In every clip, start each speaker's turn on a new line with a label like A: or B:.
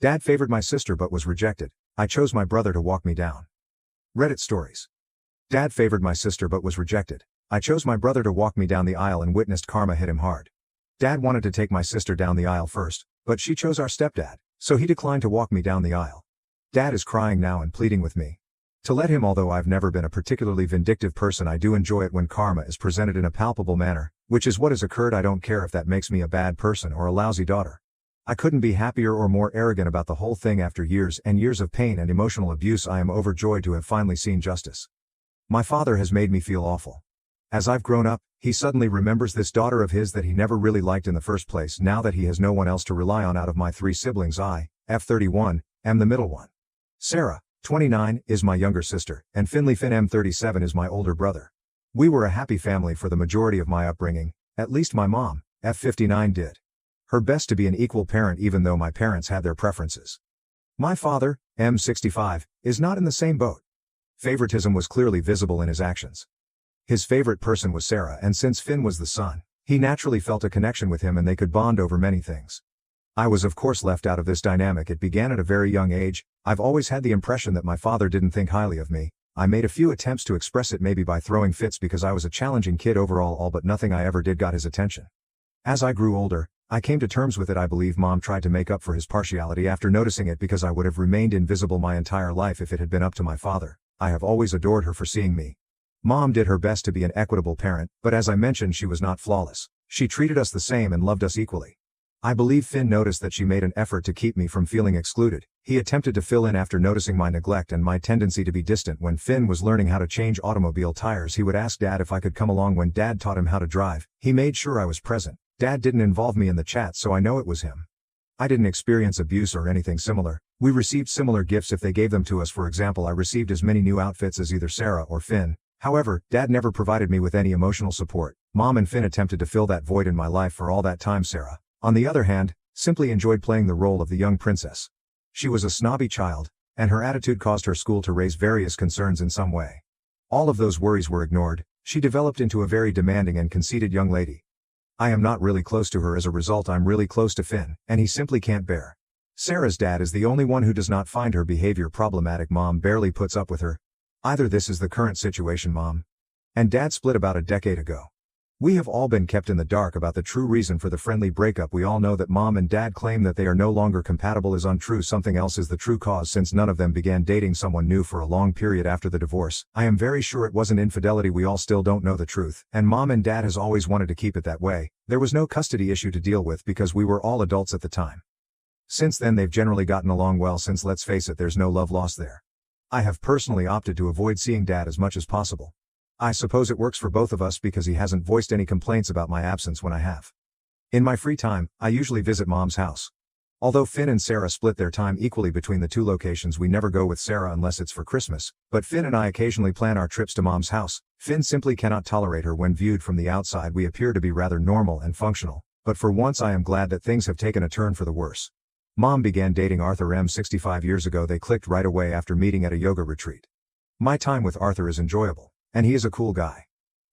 A: Dad favored my sister but was rejected. I chose my brother to walk me down. Reddit stories. Dad favored my sister but was rejected. I chose my brother to walk me down the aisle and witnessed karma hit him hard. Dad wanted to take my sister down the aisle first, but she chose our stepdad, so he declined to walk me down the aisle. Dad is crying now and pleading with me to let him. Although I've never been a particularly vindictive person, I do enjoy it when karma is presented in a palpable manner, which is what has occurred. I don't care if that makes me a bad person or a lousy daughter. I couldn't be happier or more arrogant about the whole thing. After years and years of pain and emotional abuse, I am overjoyed to have finally seen justice. My father has made me feel awful. As I've grown up, he suddenly remembers this daughter of his that he never really liked in the first place. Now that he has no one else to rely on out of my 3 siblings, I, F31, am the middle one. Sarah, 29, is my younger sister, and Finley M37 is my older brother. We were a happy family for the majority of my upbringing, at least my mom, F59, did her best to be an equal parent even though my parents had their preferences. My father, M65, is not in the same boat. Favoritism was clearly visible in his actions. His favorite person was Sarah, and since Finn was the son, he naturally felt a connection with him and they could bond over many things. I was of course left out of this dynamic. It began at a very young age. I've always had the impression that my father didn't think highly of me. I made a few attempts to express it, maybe by throwing fits because I was a challenging kid overall, all but nothing I ever did got his attention. As I grew older, I came to terms with it. I believe Mom tried to make up for his partiality after noticing it because I would have remained invisible my entire life if it had been up to my father. I have always adored her for seeing me. Mom did her best to be an equitable parent, but as I mentioned, she was not flawless. She treated us the same and loved us equally. I believe Finn noticed that she made an effort to keep me from feeling excluded. He attempted to fill in after noticing my neglect and my tendency to be distant. When Finn was learning how to change automobile tires, he would ask Dad if I could come along. When Dad taught him how to drive, he made sure I was present. Dad didn't involve me in the chat, so I know it was him. I didn't experience abuse or anything similar. We received similar gifts if they gave them to us. For example, I received as many new outfits as either Sarah or Finn. However, Dad never provided me with any emotional support. Mom and Finn attempted to fill that void in my life for all that time. Sarah, on the other hand, simply enjoyed playing the role of the young princess. She was a snobby child, and her attitude caused her school to raise various concerns in some way. All of those worries were ignored. She developed into a very demanding and conceited young lady. I am not really close to her. As a result, I'm really close to Finn, and he simply can't bear. Sarah's dad is the only one who does not find her behavior problematic. Mom barely puts up with her. Either this is the current situation. Mom and Dad split about a decade ago. We have all been kept in the dark about the true reason for the friendly breakup. We all know that Mom and Dad claim that they are no longer compatible is untrue. Something else is the true cause, since none of them began dating someone new for a long period after the divorce. I am very sure it wasn't infidelity. We all still don't know the truth, and Mom and Dad has always wanted to keep it that way. There was no custody issue to deal with because we were all adults at the time. Since then they've generally gotten along well, since let's face it, there's no love lost there. I have personally opted to avoid seeing Dad as much as possible. I suppose it works for both of us because he hasn't voiced any complaints about my absence when I have. In my free time, I usually visit Mom's house. Although Finn and Sarah split their time equally between the two locations, we never go with Sarah unless it's for Christmas, but Finn and I occasionally plan our trips to Mom's house. Finn simply cannot tolerate her. When viewed from the outside, we appear to be rather normal and functional, but for once I am glad that things have taken a turn for the worse. Mom began dating Arthur M65 years ago. They clicked right away after meeting at a yoga retreat. My time with Arthur is enjoyable, and he is a cool guy.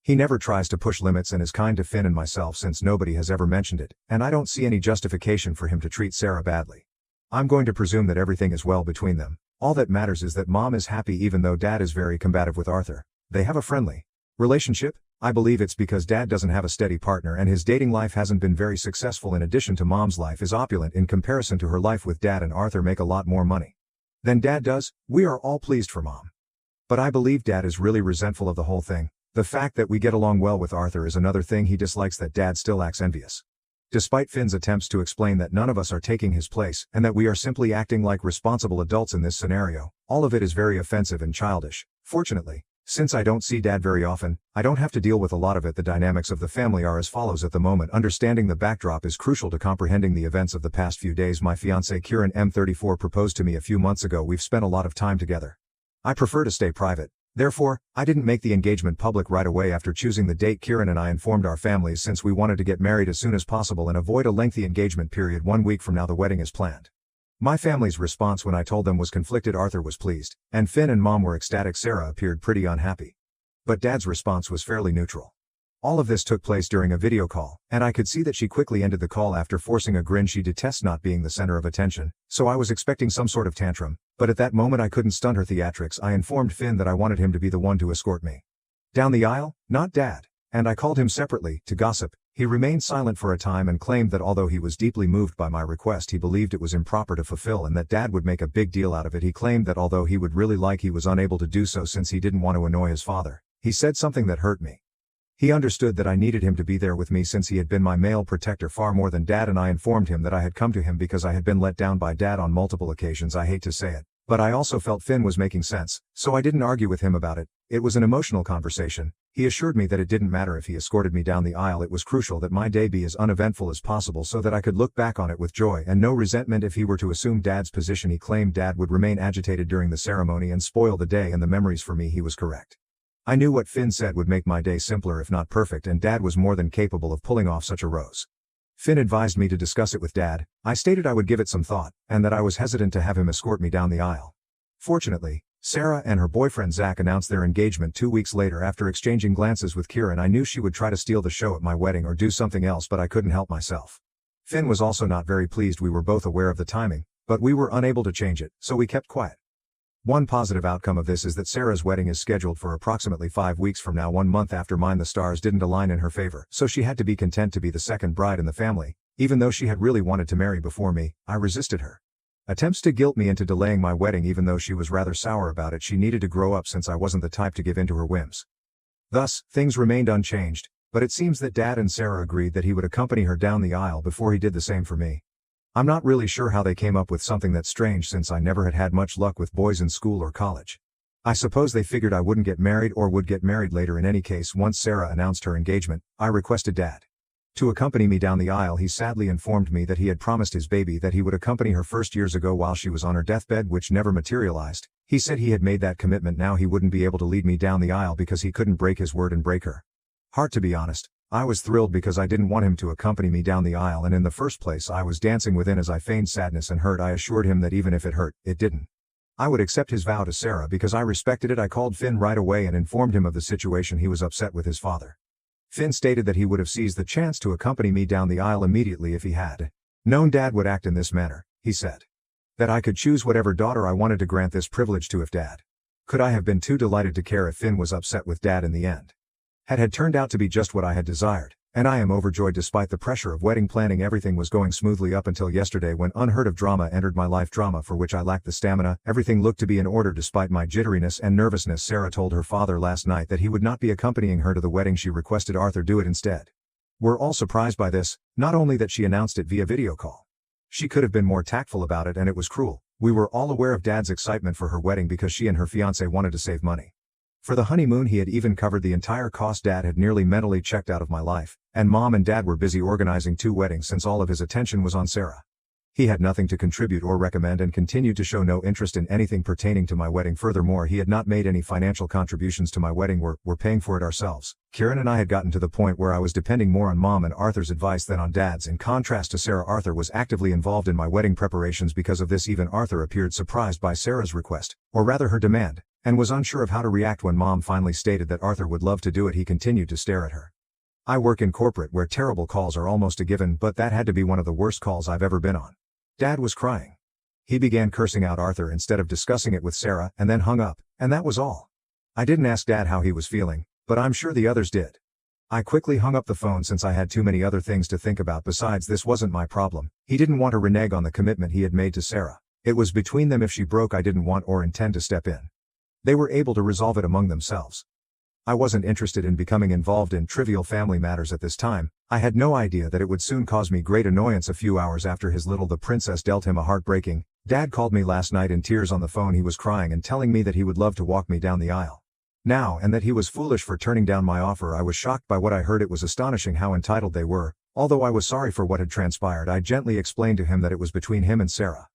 A: He never tries to push limits and is kind to Finn and myself, since nobody has ever mentioned it, and I don't see any justification for him to treat Sarah badly. I'm going to presume that everything is well between them. All that matters is that Mom is happy even though Dad is very combative with Arthur. They have a friendly relationship. I believe it's because Dad doesn't have a steady partner and his dating life hasn't been very successful. In addition to Mom's life is opulent in comparison to her life with Dad, and Arthur make a lot more money than Dad does. We are all pleased for Mom. But I believe Dad is really resentful of the whole thing. The fact that we get along well with Arthur is another thing he dislikes, that Dad still acts envious. Despite Finn's attempts to explain that none of us are taking his place and that we are simply acting like responsible adults in this scenario, all of it is very offensive and childish. Fortunately, since I don't see Dad very often, I don't have to deal with a lot of it. The dynamics of the family are as follows at the moment. Understanding the backdrop is crucial to comprehending the events of the past few days. My fiancée Kieran M34 proposed to me a few months ago. We've spent a lot of time together. I prefer to stay private. Therefore, I didn't make the engagement public right away after choosing the date. Kieran and I informed our families since we wanted to get married as soon as possible and avoid a lengthy engagement period. 1 week from now the wedding is planned. My family's response when I told them was conflicted. Arthur was pleased, and Finn and Mom were ecstatic. Sarah appeared pretty unhappy. But Dad's response was fairly neutral. All of this took place during a video call, and I could see that she quickly ended the call after forcing a grin. She detests not being the center of attention, so I was expecting some sort of tantrum, but at that moment I couldn't stunt her theatrics. I informed Finn that I wanted him to be the one to escort me down the aisle, not Dad, and I called him separately to gossip. He remained silent for a time and claimed that although he was deeply moved by my request, he believed it was improper to fulfill and that Dad would make a big deal out of it. He claimed that although he would really like, he was unable to do so since he didn't want to annoy his father. He said something that hurt me. He understood that I needed him to be there with me since he had been my male protector far more than Dad, and I informed him that I had come to him because I had been let down by Dad on multiple occasions. I hate to say it, but I also felt Finn was making sense, so I didn't argue with him about it. It was an emotional conversation. He assured me that it didn't matter if he escorted me down the aisle. It was crucial that my day be as uneventful as possible so that I could look back on it with joy and no resentment. If he were to assume Dad's position, he claimed Dad would remain agitated during the ceremony and spoil the day and the memories for me. He was correct. I knew what Finn said would make my day simpler if not perfect, and Dad was more than capable of pulling off such a rose. Finn advised me to discuss it with Dad. I stated I would give it some thought, and that I was hesitant to have him escort me down the aisle. Fortunately, Sarah and her boyfriend Zach announced their engagement 2 weeks later. After exchanging glances with Kieran, I knew she would try to steal the show at my wedding or do something else, but I couldn't help myself. Finn was also not very pleased. We were both aware of the timing, but we were unable to change it, so we kept quiet. One positive outcome of this is that Sarah's wedding is scheduled for approximately 5 weeks from now, 1 month after mine. The stars didn't align in her favor, so she had to be content to be the second bride in the family. Even though she had really wanted to marry before me, I resisted her attempts to guilt me into delaying my wedding. Even though she was rather sour about it, she needed to grow up since I wasn't the type to give in to her whims. Thus, things remained unchanged, but it seems that Dad and Sarah agreed that he would accompany her down the aisle before he did the same for me. I'm not really sure how they came up with something that strange since I never had much luck with boys in school or college. I suppose they figured I wouldn't get married or would get married later. In any case, once Sarah announced her engagement, I requested Dad to accompany me down the aisle. He sadly informed me that he had promised his baby that he would accompany her first years ago while she was on her deathbed, which never materialized. He said he had made that commitment. Now he wouldn't be able to lead me down the aisle because he couldn't break his word and break her heart. To be honest, I was thrilled because I didn't want him to accompany me down the aisle, and in the first place I was dancing within as I feigned sadness and hurt. I assured him that even if it hurt, it didn't. I would accept his vow to Sarah because I respected it. I called Finn right away and informed him of the situation. He was upset with his father. Finn stated that he would have seized the chance to accompany me down the aisle immediately if he had known Dad would act in this manner. He said that I could choose whatever daughter I wanted to grant this privilege to if Dad could. I have been too delighted to care if Finn was upset with Dad in the end. Had turned out to be just what I had desired, and I am overjoyed. Despite the pressure of wedding planning, everything was going smoothly up until yesterday when unheard of drama entered my life, drama for which I lacked the stamina. Everything looked to be in order despite my jitteriness and nervousness. Sarah told her father last night that he would not be accompanying her to the wedding. She requested Arthur do it instead. We're all surprised by this, not only that she announced it via video call. She could have been more tactful about it, and it was cruel. We were all aware of Dad's excitement for her wedding because she and her fiancé wanted to save money. For the honeymoon he had even covered the entire cost. Dad had nearly mentally checked out of my life, and Mom and Dad were busy organizing 2 weddings since all of his attention was on Sarah. He had nothing to contribute or recommend and continued to show no interest in anything pertaining to my wedding. Furthermore, he had not made any financial contributions to my wedding. We're paying for it ourselves. Kieran and I had gotten to the point where I was depending more on Mom and Arthur's advice than on Dad's. In contrast to Sarah, Arthur was actively involved in my wedding preparations. Because of this, even Arthur appeared surprised by Sarah's request, or rather her demand, and was unsure of how to react. When Mom finally stated that Arthur would love to do it, he continued to stare at her. I work in corporate where terrible calls are almost a given, but that had to be one of the worst calls I've ever been on. Dad was crying. He began cursing out Arthur instead of discussing it with Sarah, and then hung up, and that was all. I didn't ask Dad how he was feeling, but I'm sure the others did. I quickly hung up the phone since I had too many other things to think about. Besides, this wasn't my problem. He didn't want to renege on the commitment he had made to Sarah. It was between them. If she broke, I didn't want or intend to step in. They were able to resolve it among themselves. I wasn't interested in becoming involved in trivial family matters at this time. I had no idea that it would soon cause me great annoyance. A few hours after his little the princess dealt him a heartbreaking, Dad called me last night in tears on the phone. He was crying and telling me that he would love to walk me down the aisle now, and that he was foolish for turning down my offer. I was shocked by what I heard. It was astonishing how entitled they were. Although I was sorry for what had transpired, I gently explained to him that it was between him and Sarah.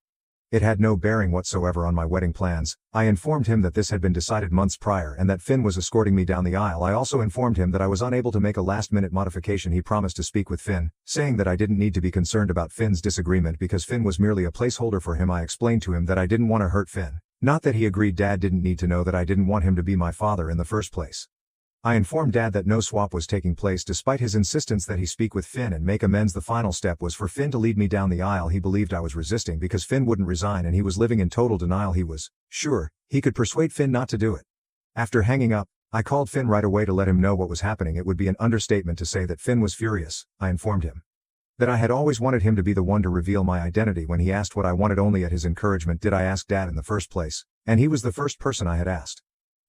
A: It had no bearing whatsoever on my wedding plans. I informed him that this had been decided months prior and that Finn was escorting me down the aisle. I also informed him that I was unable to make a last-minute modification. He promised to speak with Finn, saying that I didn't need to be concerned about Finn's disagreement because Finn was merely a placeholder for him. I explained to him that I didn't want to hurt Finn, not that he agreed. Dad didn't need to know that I didn't want him to be my father in the first place. I informed Dad that no swap was taking place despite his insistence that he speak with Finn and make amends. The final step was for Finn to lead me down the aisle. He believed I was resisting because Finn wouldn't resign and he was living in total denial. He was sure he could persuade Finn not to do it. After hanging up, I called Finn right away to let him know what was happening. It would be an understatement to say that Finn was furious. I informed him that I had always wanted him to be the one to reveal my identity. When he asked what I wanted, only at his encouragement did I ask Dad in the first place, and he was the first person I had asked.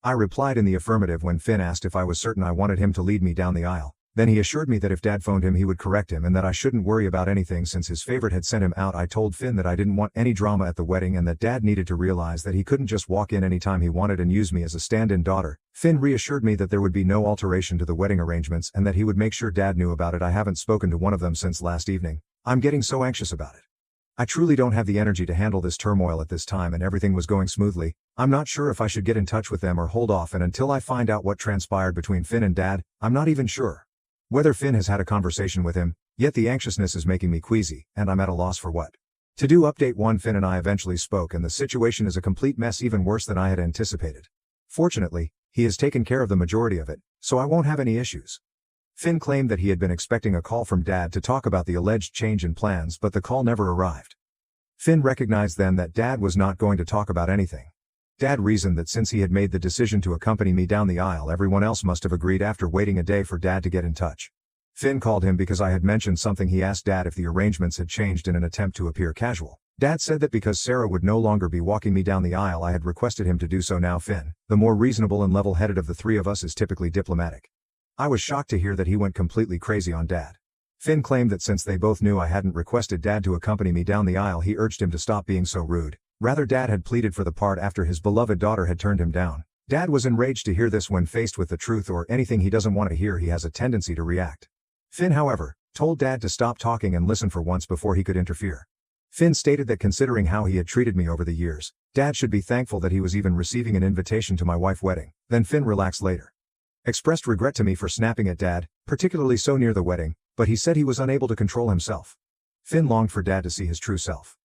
A: I replied in the affirmative when Finn asked if I was certain I wanted him to lead me down the aisle. Then he assured me that if Dad phoned him he would correct him and that I shouldn't worry about anything since his favorite had sent him out. I told Finn that I didn't want any drama at the wedding and that Dad needed to realize that he couldn't just walk in anytime he wanted and use me as a stand-in daughter. Finn reassured me that there would be no alteration to the wedding arrangements and that he would make sure Dad knew about it. I haven't spoken to one of them since last evening. I'm getting so anxious about it. I truly don't have the energy to handle this turmoil at this time, and everything was going smoothly. I'm not sure if I should get in touch with them or hold off, and until I find out what transpired between Finn and Dad, I'm not even sure whether Finn has had a conversation with him, yet the anxiousness is making me queasy, and I'm at a loss for what to do. Update 1: Finn and I eventually spoke and the situation is a complete mess, even worse than I had anticipated. Fortunately, he has taken care of the majority of it, so I won't have any issues. Finn claimed that he had been expecting a call from Dad to talk about the alleged change in plans, but the call never arrived. Finn recognized then that Dad was not going to talk about anything. Dad reasoned that since he had made the decision to accompany me down the aisle, everyone else must have agreed after waiting a day for Dad to get in touch. Finn called him because I had mentioned something. He asked Dad if the arrangements had changed in an attempt to appear casual. Dad said that because Sarah would no longer be walking me down the aisle, I had requested him to do so. Now Finn, the more reasonable and level-headed of the three of us, is typically diplomatic. I was shocked to hear that he went completely crazy on Dad. Finn claimed that since they both knew I hadn't requested Dad to accompany me down the aisle, he urged him to stop being so rude. Rather, Dad had pleaded for the part after his beloved daughter had turned him down. Dad was enraged to hear this. When faced with the truth or anything he doesn't want to hear, he has a tendency to react. Finn, however, told Dad to stop talking and listen for once before he could interfere. Finn stated that considering how he had treated me over the years, Dad should be thankful that he was even receiving an invitation to my wife's wedding. Then Finn relaxed later. Expressed regret to me for snapping at Dad, particularly so near the wedding, but he said he was unable to control himself. Finn longed for Dad to see his true self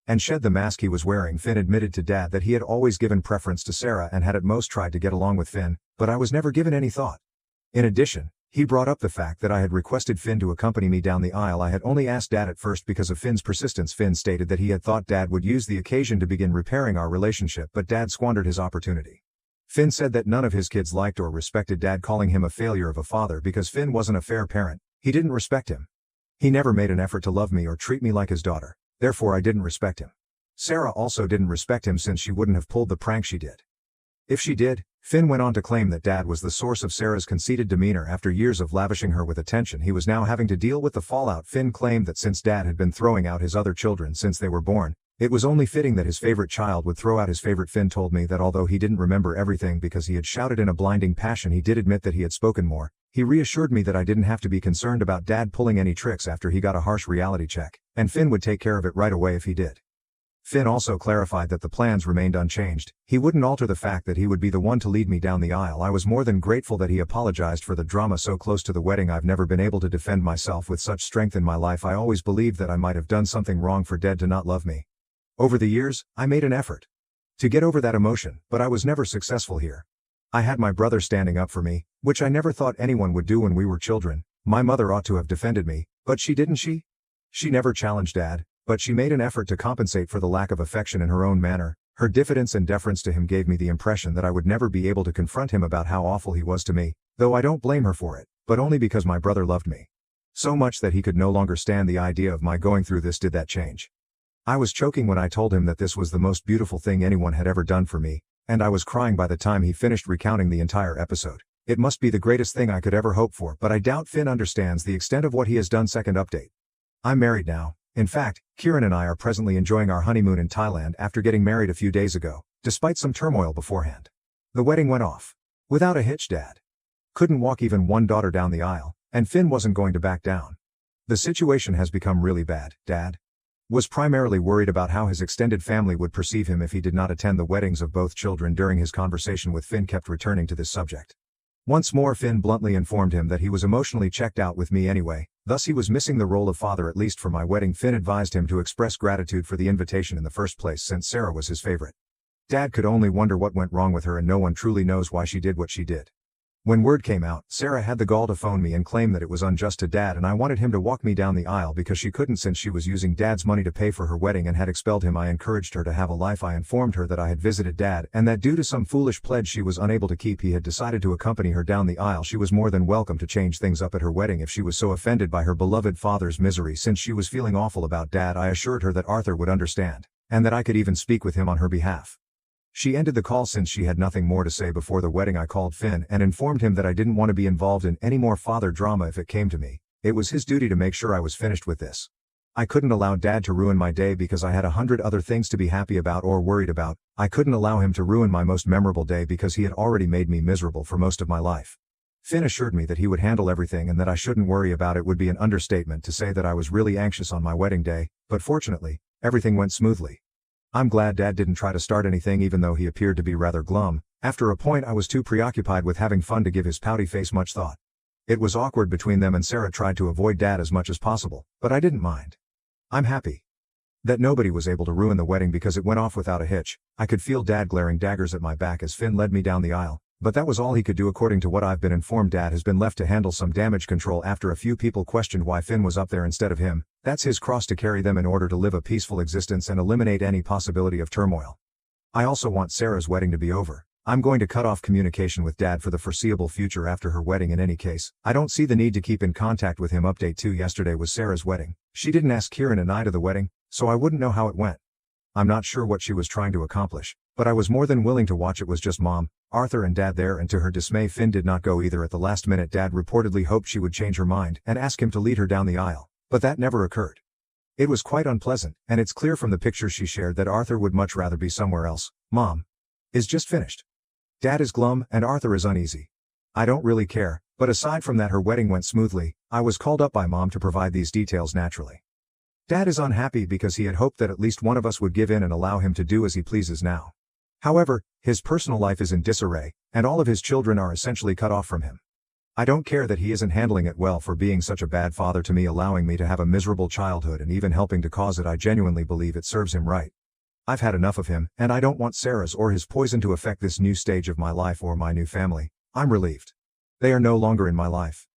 A: and shed the mask he was wearing. Finn admitted to Dad that he had always given preference to Sarah and had at most tried to get along with Finn, but I was never given any thought. In addition, he brought up the fact that I had requested Finn to accompany me down the aisle. I had only asked Dad at first because of Finn's persistence. Finn stated that he had thought Dad would use the occasion to begin repairing our relationship, but Dad squandered his opportunity. Finn said that none of his kids liked or respected Dad, calling him a failure of a father because Finn wasn't a fair parent. He didn't respect him. He never made an effort to love me or treat me like his daughter, therefore I didn't respect him. Sarah also didn't respect him since she wouldn't have pulled the prank she did. If she did, Finn went on to claim that Dad was the source of Sarah's conceited demeanor. After years of lavishing her with attention, he was now having to deal with the fallout. Finn claimed that since Dad had been throwing out his other children since they were born, it was only fitting that his favorite child would throw out his favorite. Finn told me that although he didn't remember everything because he had shouted in a blinding passion, he did admit that he had spoken more. He reassured me that I didn't have to be concerned about Dad pulling any tricks after he got a harsh reality check, and Finn would take care of it right away if he did. Finn also clarified that the plans remained unchanged. He wouldn't alter the fact that he would be the one to lead me down the aisle. I was more than grateful that he apologized for the drama so close to the wedding. I've never been able to defend myself with such strength in my life. I always believed that I might have done something wrong for Dad to not love me. Over the years, I made an effort to get over that emotion, but I was never successful here. I had my brother standing up for me, which I never thought anyone would do when we were children. My mother ought to have defended me, but she didn't. She never challenged Dad, but she made an effort to compensate for the lack of affection in her own manner. Her diffidence and deference to him gave me the impression that I would never be able to confront him about how awful he was to me, though I don't blame her for it, but only because my brother loved me so much that he could no longer stand the idea of my going through this. Did that change? I was choking when I told him that this was the most beautiful thing anyone had ever done for me, and I was crying by the time he finished recounting the entire episode. It must be the greatest thing I could ever hope for, but I doubt Finn understands the extent of what he has done. Second update. I'm married now. In fact, Kieran and I are presently enjoying our honeymoon in Thailand after getting married a few days ago, despite some turmoil beforehand. The wedding went off without a hitch. Dad couldn't walk even one daughter down the aisle, and Finn wasn't going to back down. The situation has become really bad. Dad was primarily worried about how his extended family would perceive him if he did not attend the weddings of both children. During his conversation with Finn, kept returning to this subject. Once more, Finn bluntly informed him that he was emotionally checked out with me anyway, thus he was missing the role of father, at least for my wedding. Finn advised him to express gratitude for the invitation in the first place since Sarah was his favorite. Dad could only wonder what went wrong with her, and no one truly knows why she did what she did. When word came out, Sarah had the gall to phone me and claim that it was unjust to Dad and I wanted him to walk me down the aisle because she couldn't since she was using Dad's money to pay for her wedding and had expelled him. I encouraged her to have a life. I informed her that I had visited Dad and that due to some foolish pledge she was unable to keep he had decided to accompany her down the aisle. She was more than welcome to change things up at her wedding if she was so offended by her beloved father's misery since she was feeling awful about Dad. I assured her that Arthur would understand, and that I could even speak with him on her behalf. She ended the call since she had nothing more to say before the wedding. I called Finn and informed him that I didn't want to be involved in any more father drama if it came to me. It was his duty to make sure I was finished with this. I couldn't allow Dad to ruin my day because I had 100 other things to be happy about or worried about. I couldn't allow him to ruin my most memorable day because he had already made me miserable for most of my life. Finn assured me that he would handle everything and that I shouldn't worry about it. Would be an understatement to say that I was really anxious on my wedding day, but fortunately, everything went smoothly. I'm glad Dad didn't try to start anything even though he appeared to be rather glum. After a point I was too preoccupied with having fun to give his pouty face much thought. It was awkward between them and Sarah tried to avoid Dad as much as possible, but I didn't mind. I'm happy that nobody was able to ruin the wedding because it went off without a hitch. I could feel Dad glaring daggers at my back as Finn led me down the aisle, but that was all he could do. According to what I've been informed, Dad has been left to handle some damage control after a few people questioned why Finn was up there instead of him. That's his cross to carry them in order to live a peaceful existence and eliminate any possibility of turmoil. I also want Sarah's wedding to be over. I'm going to cut off communication with Dad for the foreseeable future after her wedding. In any case, I don't see the need to keep in contact with him. Update 2: yesterday was Sarah's wedding. She didn't ask Kieran and I to the wedding, so I wouldn't know how it went. I'm not sure what she was trying to accomplish, but I was more than willing to watch. It was just Mom, Arthur and Dad there, and to her dismay Finn did not go either. At the last minute Dad reportedly hoped she would change her mind and ask him to lead her down the aisle, but that never occurred. It was quite unpleasant, and it's clear from the pictures she shared that Arthur would much rather be somewhere else. Mom is just finished. Dad is glum and Arthur is uneasy. I don't really care, but aside from that her wedding went smoothly. I was called up by Mom to provide these details. Naturally, Dad is unhappy because he had hoped that at least one of us would give in and allow him to do as he pleases now. However, his personal life is in disarray, and all of his children are essentially cut off from him. I don't care that he isn't handling it well for being such a bad father to me, allowing me to have a miserable childhood and even helping to cause it. I genuinely believe it serves him right. I've had enough of him, and I don't want Sarah's or his poison to affect this new stage of my life or my new family. I'm relieved they are no longer in my life.